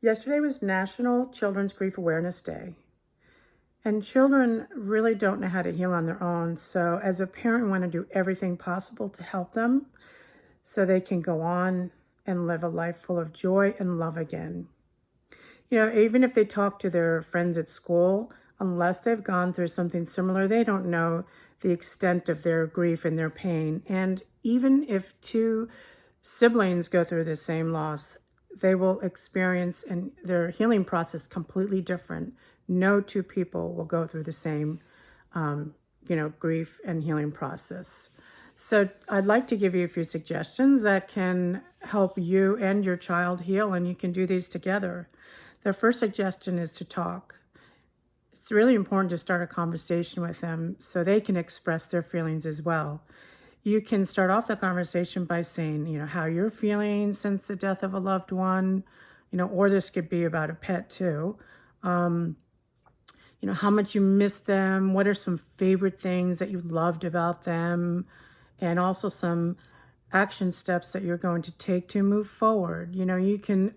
Yesterday was National Children's Grief Awareness Day, and children really don't know how to heal on their own. So as a parent, we want to do everything possible to help them so they can go on and live a life full of joy and love again. You know, even if they talk to their friends at school, unless they've gone through something similar, they don't know the extent of their grief and their pain. And even if two siblings go through the same loss, they will experience and their healing process completely different. No two people will go through the same, grief and healing process. So I'd like to give you a few suggestions that can help you and your child heal, and you can do these together. The first suggestion is to talk. It's really important to start a conversation with them so they can express their feelings as well. You can start off the conversation by saying, how you're feeling since the death of a loved one, or this could be about a pet too. How much you miss them, what are some favorite things that you loved about them, and also some action steps that you're going to take to move forward. You can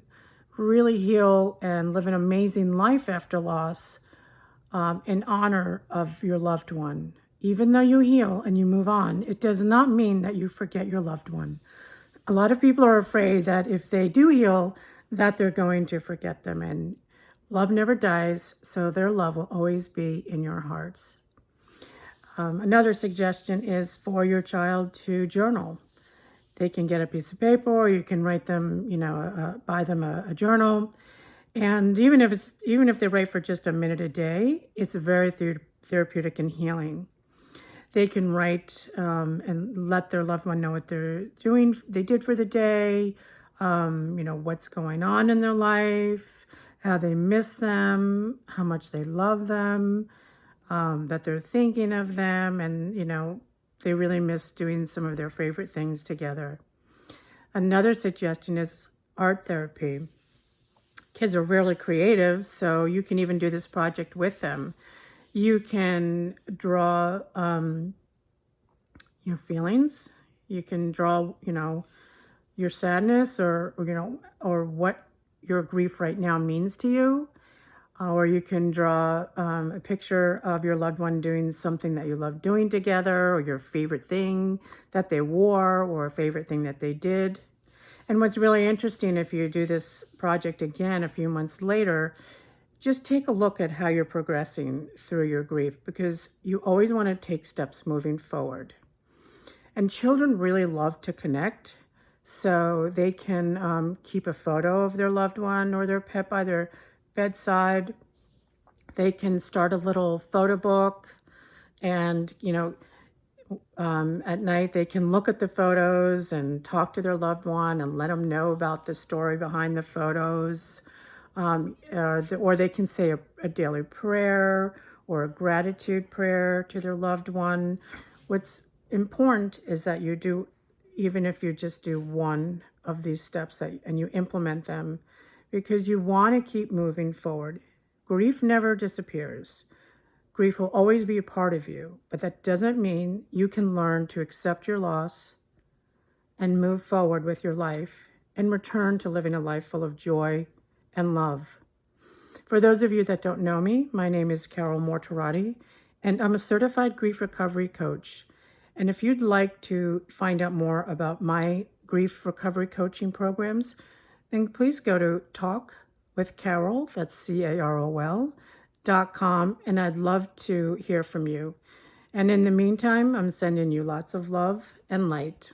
really heal and live an amazing life after loss in honor of your loved one. Even though you heal and you move on, it does not mean that you forget your loved one. A lot of people are afraid that if they do heal, that they're going to forget them. And love never dies, so their love will always be in your hearts. Another suggestion is for your child to journal. They can get a piece of paper, or you can write them, buy them a journal. And even if they write for just a minute a day, it's very therapeutic and healing. They can write and let their loved one know what they did for the day, what's going on in their life, how they miss them, how much they love them, that they're thinking of them, and, they really miss doing some of their favorite things together. Another suggestion is art therapy. Kids are really creative, so you can even do this project with them. You can draw your feelings. You can draw, your sadness or what your grief right now means to you. Or you can draw a picture of your loved one doing something that you love doing together, or your favorite thing that they wore, or a favorite thing that they did. And what's really interesting, if you do this project again a few months later, just take a look at how you're progressing through your grief, because you always want to take steps moving forward. And children really love to connect, so they can keep a photo of their loved one or their pet by their bedside. They can start a little photo book, and, at night they can look at the photos and talk to their loved one and let them know about the story behind the photos. Or they can say a daily prayer or a gratitude prayer to their loved one. What's important is that you do, even if you just do one of these steps and you implement them, because you want to keep moving forward. Grief never disappears. Grief will always be a part of you, but that doesn't mean you can learn to accept your loss and move forward with your life and return to living a life full of joy and love. For those of you that don't know me, my name is Carol Mortarotti, and I'm a certified grief recovery coach. And if you'd like to find out more about my grief recovery coaching programs, then please go to talkwithcarol, that's CAROL.com, and I'd love to hear from you. And in the meantime, I'm sending you lots of love and light.